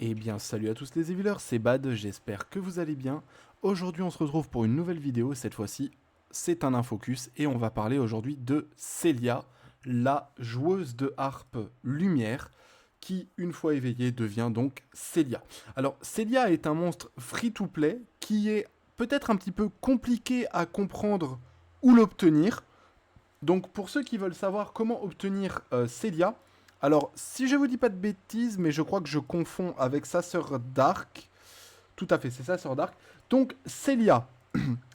Eh bien, salut à tous les Evilers, c'est Bad, j'espère que vous allez bien. Aujourd'hui, on se retrouve pour une nouvelle vidéo. Cette fois-ci, c'est un infocus et on va parler aujourd'hui de Célia, la joueuse de harpe lumière, qui, une fois éveillée, devient donc Célia. Alors, Célia est un monstre free-to-play qui est peut-être un petit peu compliqué à comprendre ou l'obtenir. Donc pour ceux qui veulent savoir comment obtenir Célia, alors si je vous dis pas de bêtises, mais je crois que je confonds avec sa sœur Dark. Tout à fait, c'est sa sœur Dark. Donc Célia,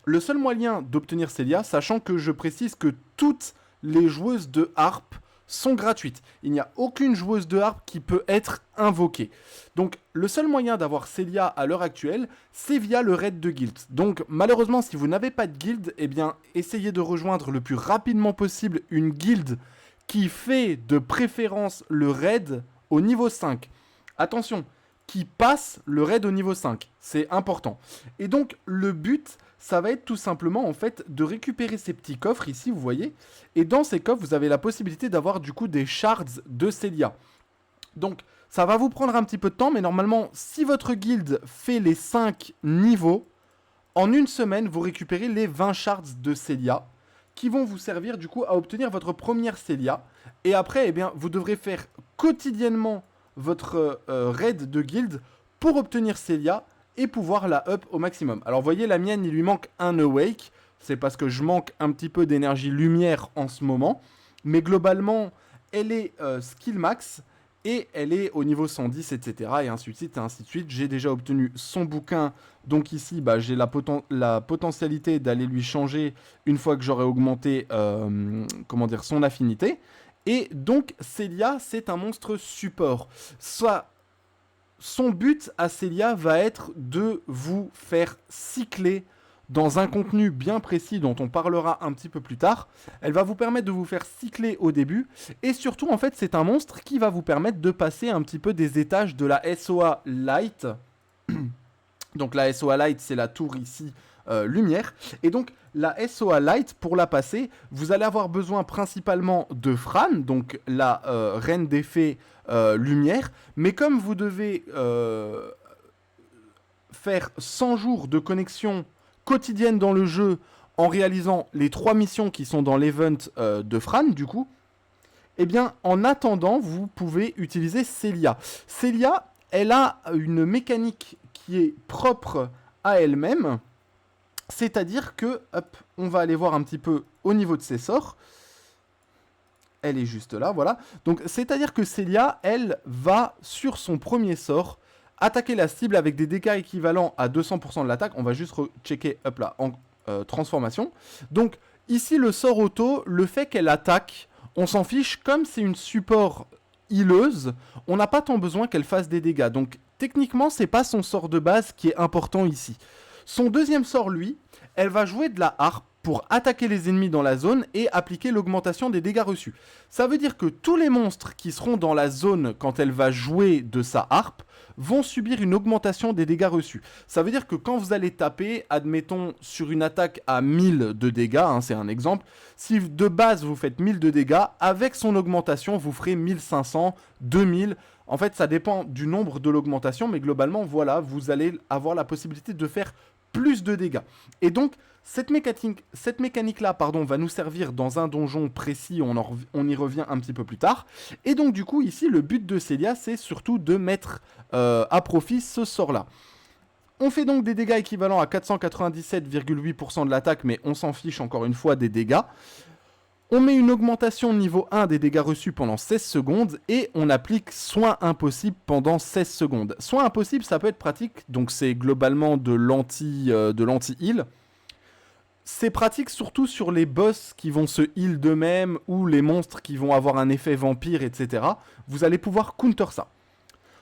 le seul moyen d'obtenir Célia, sachant que je précise que toutes les joueuses de harpe sont gratuites. Il n'y a aucune joueuse de harpe qui peut être invoquée. Donc le seul moyen d'avoir Célia à l'heure actuelle, c'est via le raid de guild. Donc malheureusement, si vous n'avez pas de guild, eh bien essayez de rejoindre le plus rapidement possible une guild qui fait de préférence le raid au niveau 5. Attention, qui passe le raid au niveau 5. C'est important. Et donc, le but, ça va être tout simplement, en fait, de récupérer ces petits coffres ici, vous voyez. Et dans ces coffres, vous avez la possibilité d'avoir, du coup, des shards de Célia. Donc, ça va vous prendre un petit peu de temps, mais normalement, si votre guilde fait les 5 niveaux, en une semaine, vous récupérez les 20 shards de Célia, qui vont vous servir, du coup, à obtenir votre première Célia. Et après, eh bien, vous devrez faire quotidiennement votre raid de guild pour obtenir Célia et pouvoir la up au maximum. Alors, vous voyez, la mienne, il lui manque un awake. C'est parce que je manque un petit peu d'énergie lumière en ce moment. Mais globalement, elle est skill max et elle est au niveau 110, etc. Et ainsi de suite, et ainsi de suite. J'ai déjà obtenu son bouquin. Donc ici, bah, j'ai la potentialité d'aller lui changer une fois que j'aurai augmenté comment dire, son affinité. Et donc, Célia, c'est un monstre support. Soit son but à Célia va être de vous faire cycler dans un contenu bien précis dont on parlera un petit peu plus tard. Elle va vous permettre de vous faire cycler au début. Et surtout, en fait, c'est un monstre qui va vous permettre de passer un petit peu des étages de la SOA Light. Donc la SOA Light, c'est la tour ici lumière. Et donc la SOA Light, pour la passer, vous allez avoir besoin principalement de Fran, donc la reine des fées lumière. Mais comme vous devez faire 100 jours de connexion quotidienne dans le jeu en réalisant les 3 missions qui sont dans l'event de Fran, du coup, eh bien, en attendant, vous pouvez utiliser Célia. Célia, elle a une mécanique qui est propre à elle-même. C'est-à-dire que, hop, on va aller voir un petit peu au niveau de ses sorts. Elle est juste là, voilà. Donc, c'est-à-dire que Célia, elle va, sur son premier sort, attaquer la cible avec des dégâts équivalents à 200% de l'attaque. On va juste rechecker, hop là, en transformation. Donc, ici, le sort auto, le fait qu'elle attaque, on s'en fiche, comme c'est une support healeuse, on n'a pas tant besoin qu'elle fasse des dégâts. Donc, techniquement, c'est pas son sort de base qui est important ici. Son deuxième sort, lui, elle va jouer de la harpe pour attaquer les ennemis dans la zone et appliquer l'augmentation des dégâts reçus. Ça veut dire que tous les monstres qui seront dans la zone quand elle va jouer de sa harpe vont subir une augmentation des dégâts reçus. Ça veut dire que quand vous allez taper, admettons, sur une attaque à 1000 de dégâts, hein, c'est un exemple, si de base vous faites 1000 de dégâts, avec son augmentation, vous ferez 1500, 2000. En fait, ça dépend du nombre de l'augmentation, mais globalement, voilà, vous allez avoir la possibilité de faire plus de dégâts. Et donc, cette mécanique-là, va nous servir dans un donjon précis, on y revient un petit peu plus tard. Et donc, du coup, ici, le but de Célia, c'est surtout de mettre à profit ce sort-là. On fait donc des dégâts équivalents à 497,8% de l'attaque, mais on s'en fiche encore une fois des dégâts. On met une augmentation niveau 1 des dégâts reçus pendant 16 secondes et on applique soin impossible pendant 16 secondes. Soin impossible, ça peut être pratique, donc c'est globalement de l'anti-heal. C'est pratique surtout sur les boss qui vont se heal d'eux-mêmes ou les monstres qui vont avoir un effet vampire, etc. Vous allez pouvoir counter ça.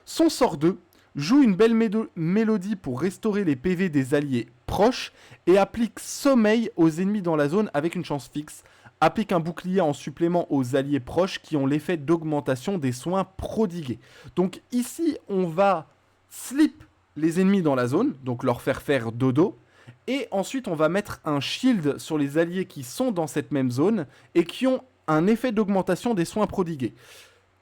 Son sort 2 joue une belle mélodie pour restaurer les PV des alliés proches et applique sommeil aux ennemis dans la zone avec une chance fixe. Applique un bouclier en supplément aux alliés proches qui ont l'effet d'augmentation des soins prodigués. Donc ici, on va slip les ennemis dans la zone, donc leur faire dodo. Et ensuite, on va mettre un shield sur les alliés qui sont dans cette même zone et qui ont un effet d'augmentation des soins prodigués.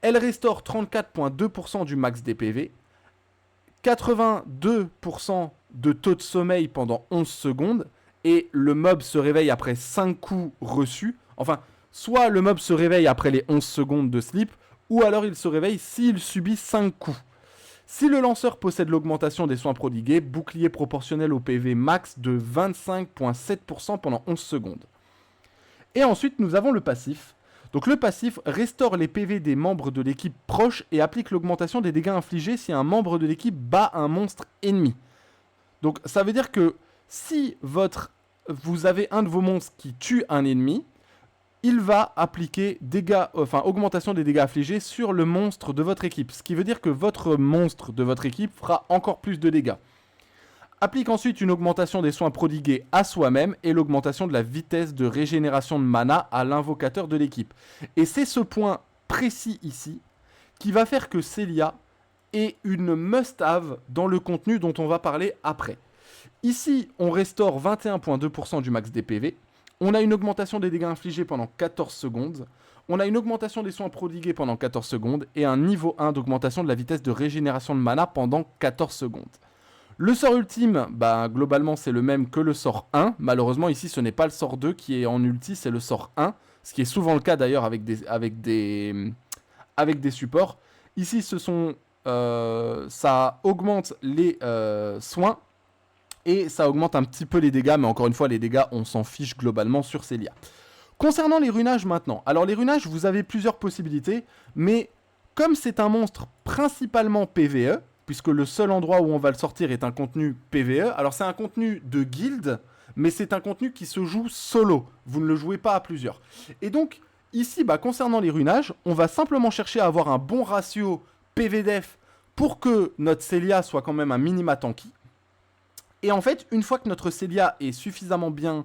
Elle restaure 34,2% du max des PV. 82% de taux de sommeil pendant 11 secondes, et le mob se réveille après 5 coups reçus. Enfin, soit le mob se réveille après les 11 secondes de sleep, ou alors il se réveille s'il subit 5 coups. Si le lanceur possède l'augmentation des soins prodigués, bouclier proportionnel au PV max de 25,7% pendant 11 secondes. Et ensuite, nous avons le passif. Donc le passif restaure les PV des membres de l'équipe proche et applique l'augmentation des dégâts infligés si un membre de l'équipe bat un monstre ennemi. Donc ça veut dire que si vous avez un de vos monstres qui tue un ennemi, il va appliquer augmentation des dégâts infligés sur le monstre de votre équipe. Ce qui veut dire que votre monstre de votre équipe fera encore plus de dégâts. Applique ensuite une augmentation des soins prodigués à soi-même et l'augmentation de la vitesse de régénération de mana à l'invocateur de l'équipe. Et c'est ce point précis ici qui va faire que Célia est une must-have dans le contenu dont on va parler après. Ici, on restaure 21,2% du max des PV. On a une augmentation des dégâts infligés pendant 14 secondes. On a une augmentation des soins prodigués pendant 14 secondes. Et un niveau 1 d'augmentation de la vitesse de régénération de mana pendant 14 secondes. Le sort ultime, globalement, c'est le même que le sort 1. Malheureusement, ici, ce n'est pas le sort 2 qui est en ulti, c'est le sort 1. Ce qui est souvent le cas d'ailleurs avec des supports. Ici, ça augmente les soins. Et ça augmente un petit peu les dégâts, mais encore une fois, les dégâts, on s'en fiche globalement sur Célia. Concernant les runages maintenant. Alors les runages, vous avez plusieurs possibilités, mais comme c'est un monstre principalement PvE, puisque le seul endroit où on va le sortir est un contenu PvE, alors c'est un contenu de guilde, mais c'est un contenu qui se joue solo. Vous ne le jouez pas à plusieurs. Et donc, ici, concernant les runages, on va simplement chercher à avoir un bon ratio PvDef pour que notre Célia soit quand même un minima tanky. Et en fait, une fois que notre Célia est suffisamment bien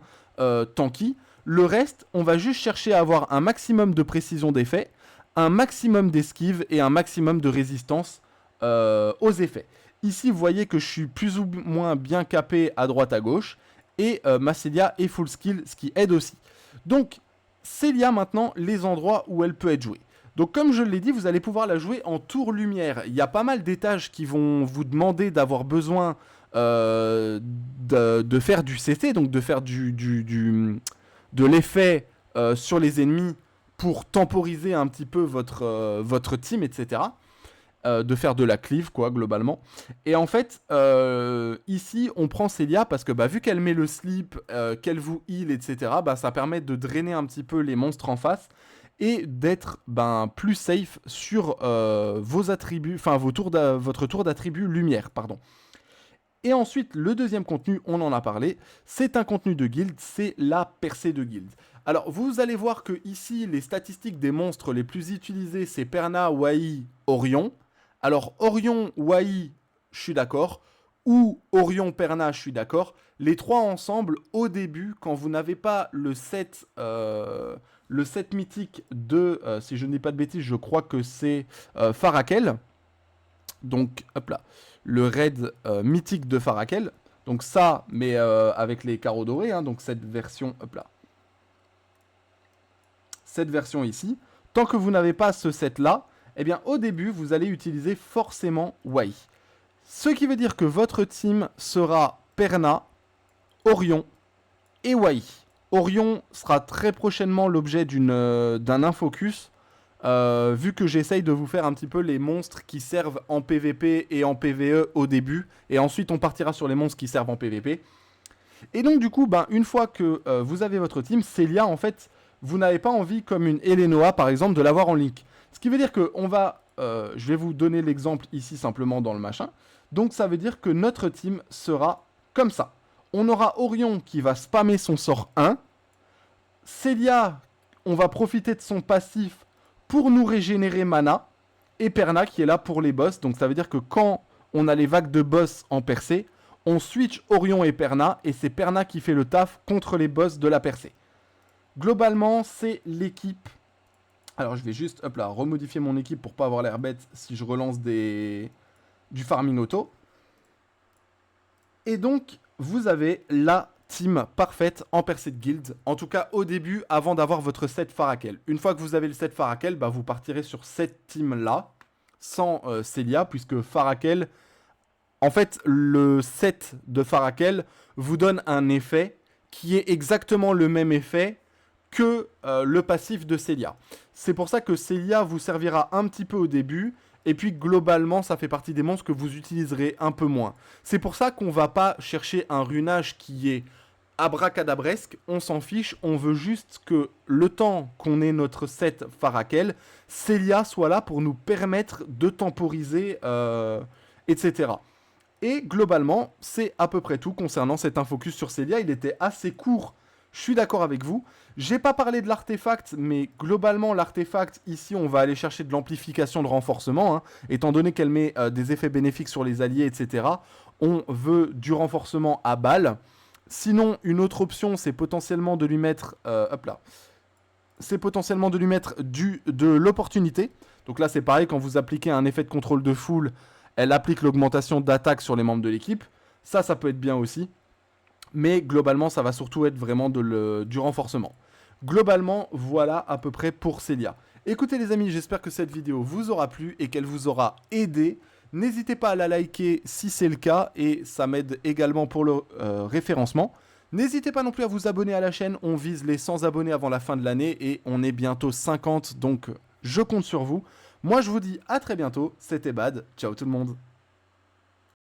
tanky, le reste, on va juste chercher à avoir un maximum de précision d'effet, un maximum d'esquive et un maximum de résistance aux effets. Ici, vous voyez que je suis plus ou moins bien capé à droite à gauche, et ma Célia est full skill, ce qui aide aussi. Donc, Célia maintenant, les endroits où elle peut être jouée. Donc comme je l'ai dit, vous allez pouvoir la jouer en tour lumière. Il y a pas mal d'étages qui vont vous demander d'avoir besoin de faire du CT, donc de faire de l'effet sur les ennemis pour temporiser un petit peu votre team, etc. De faire de la cleave, quoi, globalement. Et en fait, ici, on prend Célia parce que vu qu'elle met le sleep, qu'elle vous heal, etc., ça permet de drainer un petit peu les monstres en face et d'être plus safe sur vos attributs, enfin votre tour d'attribut lumière, pardon. Et ensuite, le deuxième contenu, on en a parlé, c'est un contenu de guilde, c'est la percée de guilde. Alors, vous allez voir que ici, les statistiques des monstres les plus utilisés, c'est Perna, Wai, Orion. Alors, Orion, Wai, je suis d'accord, ou Orion, Perna, je suis d'accord. Les trois ensemble, au début, quand vous n'avez pas le set mythique de, si je ne dis pas de bêtises, je crois que c'est Farakel. Donc, hop là, le raid mythique de Farakel. Donc ça, mais avec les carreaux dorés, hein, donc cette version, hop là. Cette version ici. Tant que vous n'avez pas ce set-là, eh bien, au début, vous allez utiliser forcément Wai. Ce qui veut dire que votre team sera Perna, Orion et Wai. Orion sera très prochainement l'objet d'un infocus. Vu que j'essaye de vous faire un petit peu les monstres qui servent en PVP et en PVE au début, et ensuite on partira sur les monstres qui servent en PVP. Et donc du coup, une fois que vous avez votre team, Célia, en fait, vous n'avez pas envie, comme une Elenoa par exemple, de l'avoir en link. Ce qui veut dire que je vais vous donner l'exemple ici simplement dans le machin. Donc ça veut dire que notre team sera comme ça. On aura Orion qui va spammer son sort 1. Célia, on va profiter de son passif pour nous régénérer mana, et Perna qui est là pour les boss. Donc ça veut dire que quand on a les vagues de boss en percée, on switch Orion et Perna, et c'est Perna qui fait le taf contre les boss de la percée. Globalement, c'est l'équipe. Alors je vais juste remodifier mon équipe pour pas avoir l'air bête si je relance du farming auto. Et donc, vous avez la team parfaite en percée de guild, en tout cas au début, avant d'avoir votre set Farakel. Une fois que vous avez le set Farakel, vous partirez sur cette team là, sans Célia, puisque Farakel, En fait, le set de Farakel vous donne un effet qui est exactement le même effet que le passif de Célia. C'est pour ça que Célia vous servira un petit peu au début, et puis globalement, ça fait partie des monstres que vous utiliserez un peu moins. C'est pour ça qu'on va pas chercher un runage qui est abracadabresque, on s'en fiche, on veut juste que le temps qu'on ait notre set Farakel, Célia soit là pour nous permettre de temporiser, etc. Et globalement, c'est à peu près tout concernant cet infocus sur Célia. Il était assez court, je suis d'accord avec vous. J'ai pas parlé de l'artefact, mais globalement, l'artefact, ici, on va aller chercher de l'amplification de renforcement, hein, étant donné qu'elle met des effets bénéfiques sur les alliés, etc. On veut du renforcement à balle. Sinon, une autre option, c'est potentiellement de lui mettre... hop là. C'est potentiellement de lui mettre de l'opportunité. Donc là, c'est pareil, quand vous appliquez un effet de contrôle de foule, elle applique l'augmentation d'attaque sur les membres de l'équipe. Ça peut être bien aussi. Mais globalement, ça va surtout être vraiment du renforcement. Globalement, voilà à peu près pour Célia. Écoutez les amis, j'espère que cette vidéo vous aura plu et qu'elle vous aura aidé. N'hésitez pas à la liker si c'est le cas et ça m'aide également pour le référencement. N'hésitez pas non plus à vous abonner à la chaîne, on vise les 100 abonnés avant la fin de l'année et on est bientôt 50, donc je compte sur vous. Moi je vous dis à très bientôt, c'était Bad, ciao tout le monde.